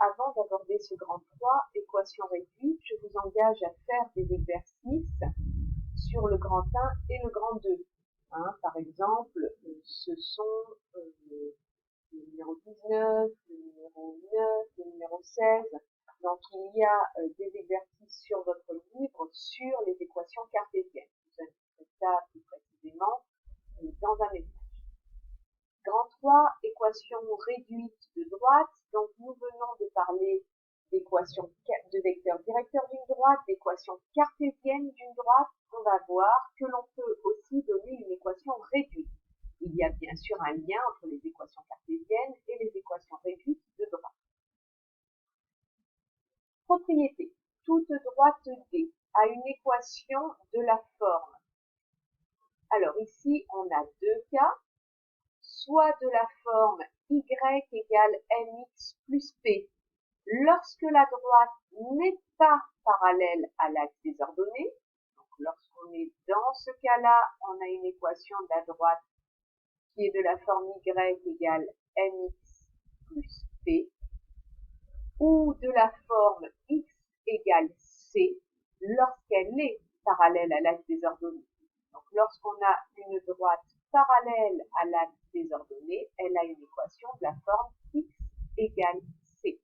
avant d'aborder ce grand 3, équation réduite, je vous engage à faire des exercices sur le grand 1 et le grand 2. Par exemple, ce sont le numéro 19, le numéro 9, le numéro 16. Donc, il y a des exercices sur votre livre sur les équations cartésiennes. Vous indiquerez ça plus précisément dans un message. Grand 3, équation réduite de droite. Donc, nous venons de parler d'équations de vecteurs directeurs d'une droite, d'équations cartésiennes d'une droite. On va voir que l'on peut aussi donner une équation réduite. Il y a bien sûr un lien entre les équations cartésiennes et les équations réduites de droite. Propriété. Toute droite D a une équation de la forme. Alors ici, on a deux cas. Soit de la forme y égale mx plus p, lorsque la droite n'est pas parallèle à l'axe des ordonnées. Donc lorsqu'on est dans ce cas-là, on a une équation de la droite qui est de la forme y égale mx plus p, ou de la forme x égale c, lorsqu'elle est parallèle à l'axe des ordonnées. Donc lorsqu'on a une droite parallèle à l'axe des ordonnées, elle a une équation de la forme x égale c.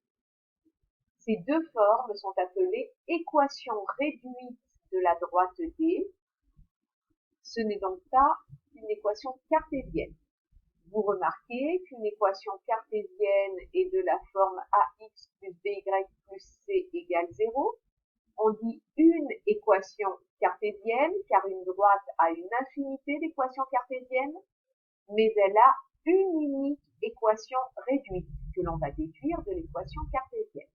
Ces deux formes sont appelées équations réduites de la droite D. Ce n'est donc pas une équation cartésienne. Vous remarquez qu'une équation cartésienne est de la forme ax plus by plus c égale 0. On dit une équation cartésienne car une droite a une infinité d'équations cartésiennes, mais elle a une unique équation réduite que l'on va déduire de l'équation cartésienne.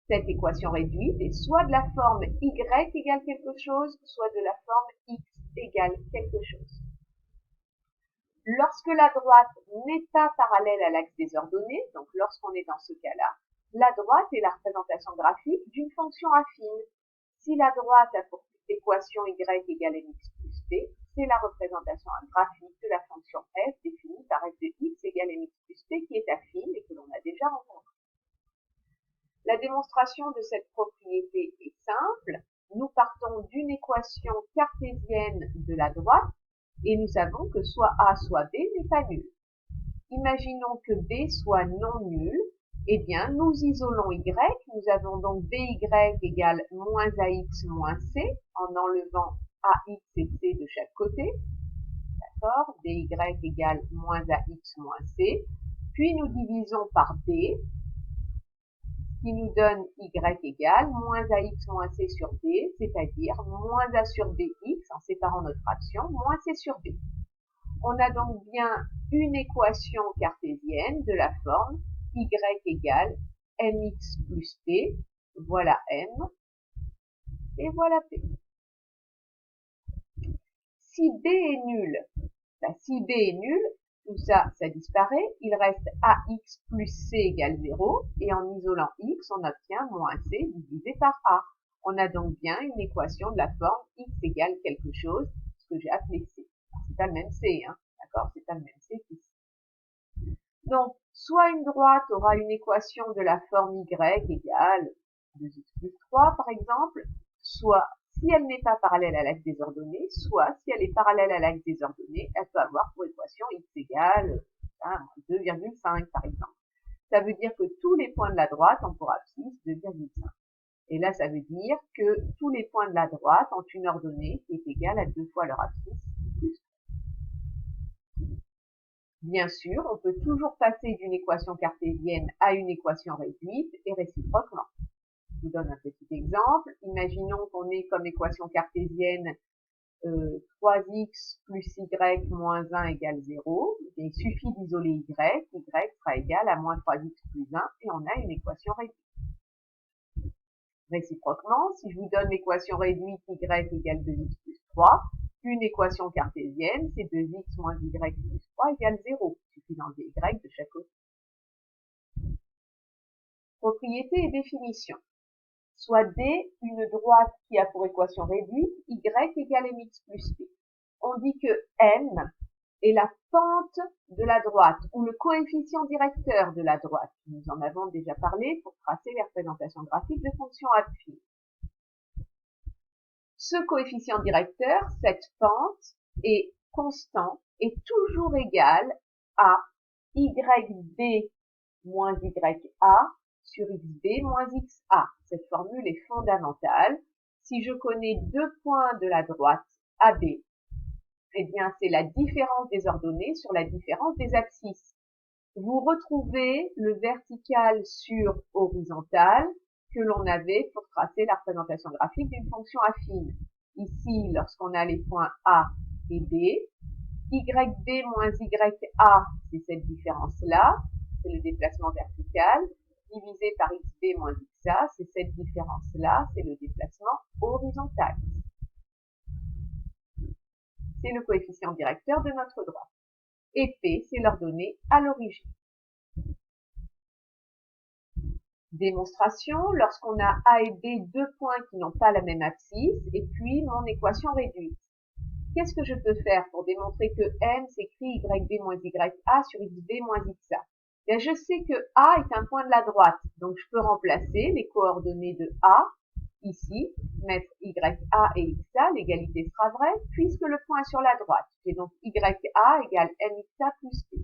Cette équation réduite est soit de la forme y égale quelque chose, soit de la forme x égale quelque chose. Lorsque la droite n'est pas parallèle à l'axe des ordonnées, donc lorsqu'on est dans ce cas-là, la droite est la représentation graphique d'une fonction affine. Si la droite a pour équation y égale mx plus p, c'est la représentation graphique de la fonction f définie par f de x égale mx plus p qui est affine et que l'on a déjà rencontrée. La démonstration de cette propriété est simple. Nous partons d'une équation cartésienne de la droite et nous savons que soit A soit B n'est pas nul. Imaginons que B soit non nul. Eh bien, nous isolons y. Nous avons donc by égale moins ax moins c en enlevant ax et c de chaque côté. D'accord? By égale moins ax moins c. Puis nous divisons par b, qui nous donne y égale moins ax moins c sur b, c'est-à-dire moins a sur bx, en séparant notre fraction, moins c sur b. On a donc bien une équation cartésienne de la forme y égale mx plus p, voilà m, et voilà p. Si b est nul, si b est nul, tout ça, ça disparaît, il reste ax plus c égale 0, et en isolant x, on obtient moins c divisé par a. On a donc bien une équation de la forme x égale quelque chose, ce que j'ai appelé c. C'est pas le même c, d'accord, c'est pas le même c qu'ici. Donc, soit une droite aura une équation de la forme y égale 2x plus 3, par exemple, soit, si elle n'est pas parallèle à l'axe des ordonnées, soit, si elle est parallèle à l'axe des ordonnées, elle peut avoir pour équation x égale 2,5, par exemple. Ça veut dire que tous les points de la droite ont pour abscisse 2,5. Et là, ça veut dire que tous les points de la droite ont une ordonnée qui est égale à 2 fois leur abscisse plus 3. Bien sûr, on peut toujours passer d'une équation cartésienne à une équation réduite et réciproquement. Je vous donne un petit exemple. Imaginons qu'on ait comme équation cartésienne 3x plus y moins 1 égale 0. Il suffit d'isoler y sera égal à moins 3x plus 1 et on a une équation réduite. Réciproquement, si je vous donne l'équation réduite y égale 2x plus 3, une équation cartésienne, c'est 2x moins y plus 3 égale 0. Il suffit d'enlever y de chaque côté. Propriété et définition. Soit D, une droite qui a pour équation réduite y égale mx plus p. On dit que M est la pente de la droite, ou le coefficient directeur de la droite. Nous en avons déjà parlé pour tracer les représentations graphiques de fonctions affines. Ce coefficient directeur, cette pente, est constant, est toujours égal à YB moins YA sur XB moins XA. Cette formule est fondamentale. Si je connais deux points de la droite AB, eh bien, c'est la différence des ordonnées sur la différence des abscisses. Vous retrouvez le vertical sur horizontal que l'on avait pour tracer la représentation graphique d'une fonction affine. Ici, lorsqu'on a les points A et B, YB moins YA, c'est cette différence-là, c'est le déplacement vertical, divisé par XB moins XA, c'est cette différence-là, c'est le déplacement horizontal. C'est le coefficient directeur de notre droite. Et P, c'est l'ordonnée à l'origine. Démonstration, lorsqu'on a A et B, deux points qui n'ont pas la même abscisse, et puis mon équation réduite. Qu'est-ce que je peux faire pour démontrer que M s'écrit YB moins YA sur XB moins XA? Bien, je sais que A est un point de la droite, donc je peux remplacer les coordonnées de A ici, mettre YA et XA, l'égalité sera vraie, puisque le point est sur la droite. J'ai donc YA égale MXA plus P.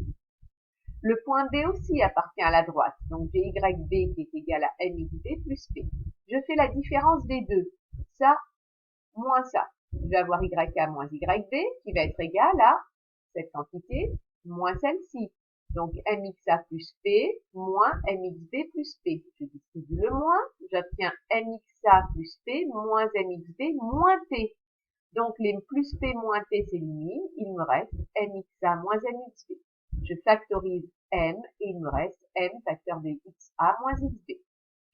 Le point B aussi appartient à la droite, donc j'ai YB qui est égal à MXB plus P. Je fais la différence des deux, ça moins ça. Je vais avoir YA moins YB qui va être égal à cette quantité moins celle-ci. Donc MXA plus P moins MXB plus P. Je distribue le moins, j'obtiens MXA plus P moins MXB moins P. Donc les plus P moins P s'éliminent, il me reste MXA moins MXB. Je factorise M et il me reste M facteur de XA moins XB.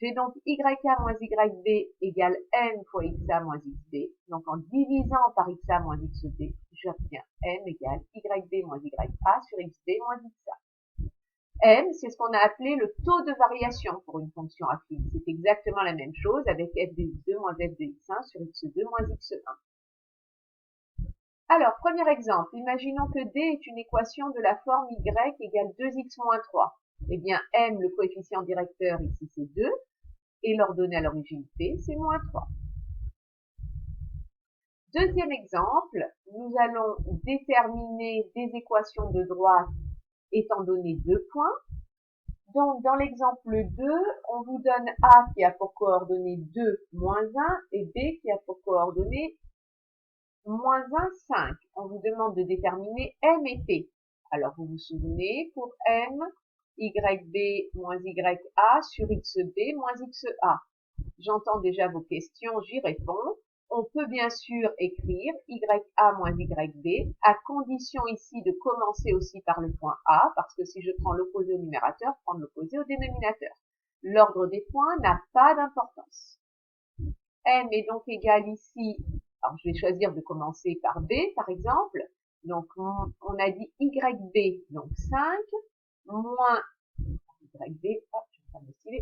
J'ai donc YA moins YB égale M fois XA moins XB. Donc en divisant par XA moins XB, j'obtiens M égale YB moins YA sur XB moins XA. M, c'est ce qu'on a appelé le taux de variation pour une fonction affine. C'est exactement la même chose avec f de x2 moins f de x1 sur x2 moins x1. Alors, premier exemple, imaginons que D est une équation de la forme y égale 2x moins 3. Eh bien, M, le coefficient directeur, ici c'est 2, et l'ordonnée à l'origine P, c'est moins 3. Deuxième exemple, nous allons déterminer des équations de droite étant donné deux points. Donc, dans l'exemple 2, on vous donne A qui a pour coordonnées 2, moins 1, et B qui a pour coordonnées moins 1, 5. On vous demande de déterminer M et P. Alors, vous vous souvenez, pour M, YB moins YA sur XB moins XA. J'entends déjà vos questions, j'y réponds. On peut bien sûr écrire YA moins YB, à condition ici de commencer aussi par le point A, parce que si je prends l'opposé au numérateur, prendre l'opposé au dénominateur. L'ordre des points n'a pas d'importance. M est donc égal ici, alors je vais choisir de commencer par B par exemple, donc on a dit YB, donc 5, moins YB,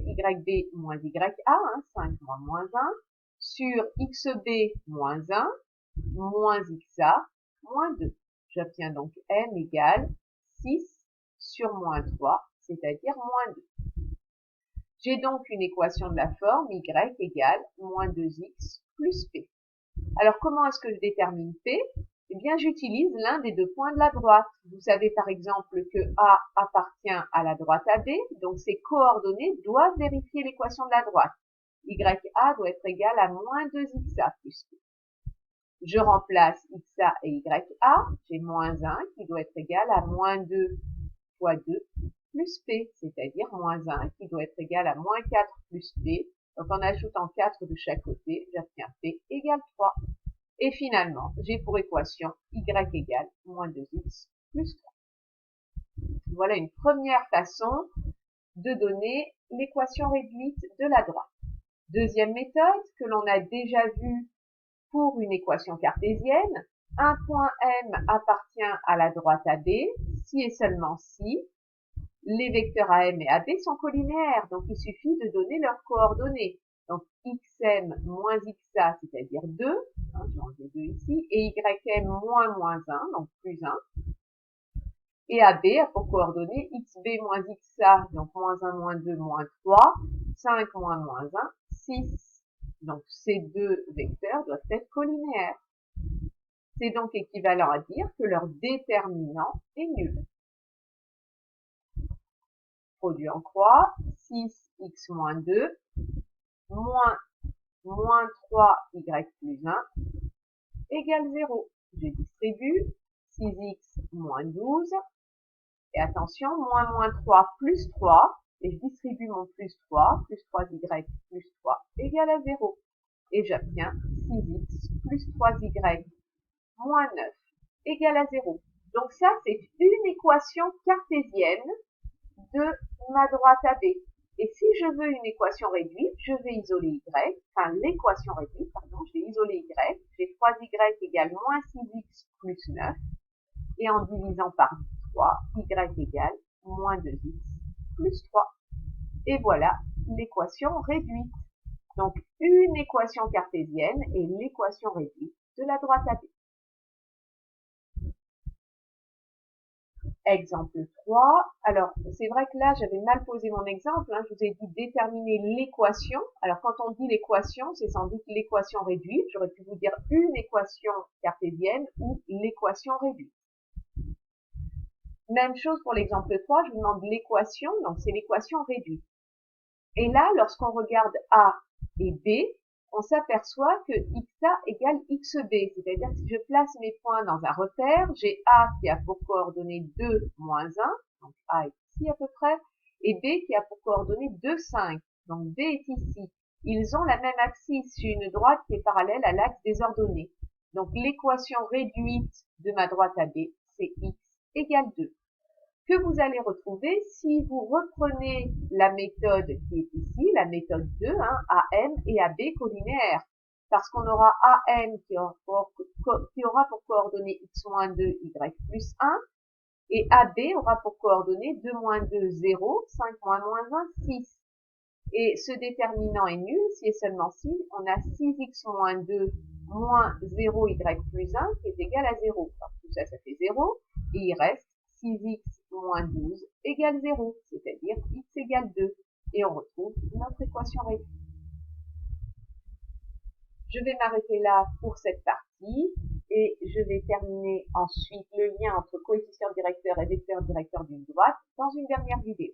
YB moins YA, 5 moins 1, sur XB moins 1, moins XA, moins 2. J'obtiens donc M égale 6 sur moins 3, c'est-à-dire moins 2. J'ai donc une équation de la forme Y égale moins 2X plus P. Alors comment est-ce que je détermine P? Eh bien, j'utilise l'un des deux points de la droite. Vous savez par exemple que A appartient à la droite AB, donc ses coordonnées doivent vérifier l'équation de la droite. YA doit être égal à moins 2XA plus P. Je remplace XA et YA, j'ai moins 1 qui doit être égal à moins 2 fois 2 plus P, c'est-à-dire moins 1 qui doit être égal à moins 4 plus P. Donc en ajoutant 4 de chaque côté, j'obtiens P égale 3. Et finalement, j'ai pour équation Y égale moins 2X plus 3. Voilà une première façon de donner l'équation réduite de la droite. Deuxième méthode que l'on a déjà vue pour une équation cartésienne, un point M appartient à la droite AB, si et seulement si les vecteurs AM et AB sont colinéaires, donc il suffit de donner leurs coordonnées. Donc xm moins xa, c'est-à-dire 2, j'ai enlevé 2 ici, et ym moins 1, donc plus 1. Et AB a pour coordonnées xb moins xa, donc moins 1, moins 2, moins 3, 5 moins moins 1, 6. Donc ces deux vecteurs doivent être collinéaires. C'est donc équivalent à dire que leur déterminant est nul. Produit en croix, 6x moins 2, moins 3y plus 1, égale 0. Je distribue 6x moins 12, et attention, moins 3 plus 3, et je distribue mon plus 3y plus 3 égale à 0. Et j'obtiens 6x plus 3y moins 9 égale à 0. Donc ça, c'est une équation cartésienne de ma droite AB. Et si je veux une équation réduite, je vais isoler y, enfin l'équation réduite, pardon, je vais isoler y, j'ai 3y égale moins 6x plus 9, et en divisant par 3, y égale moins 2x plus 3. Et voilà l'équation réduite. Donc une équation cartésienne et l'équation réduite de la droite AB. Exemple 3. Alors, c'est vrai que là, j'avais mal posé mon exemple. Je vous ai dit déterminer l'équation. Alors, quand on dit l'équation, c'est sans doute l'équation réduite. J'aurais pu vous dire une équation cartésienne ou l'équation réduite. Même chose pour l'exemple 3. Je vous demande l'équation. Donc, c'est l'équation réduite. Et là, lorsqu'on regarde A et B, on s'aperçoit que xa égale xb, c'est-à-dire que si je place mes points dans un repère, j'ai A qui a pour coordonnées 2, moins 1, donc A est ici à peu près, et B qui a pour coordonnées 2, 5, donc B est ici. Ils ont la même axe, une droite qui est parallèle à l'axe des ordonnées. Donc l'équation réduite de ma droite AB, c'est x égale 2. Que vous allez retrouver si vous reprenez la méthode qui est ici, la méthode 2, AM et AB collinéaires. Parce qu'on aura AM qui aura pour coordonnées x-2, y plus 1, et AB aura pour coordonnées 2 moins 2, 0, 5 moins 1, 6. Et ce déterminant est nul si et seulement si on a 6x moins 2 moins 0, y plus 1 qui est égal à 0. Alors, tout ça, ça fait 0, et il reste 6x moins 12 égale 0, c'est-à-dire x égale 2. Et on retrouve notre équation réduite. Je vais m'arrêter là pour cette partie et je vais terminer ensuite le lien entre coefficient directeur et vecteur directeur d'une droite dans une dernière vidéo.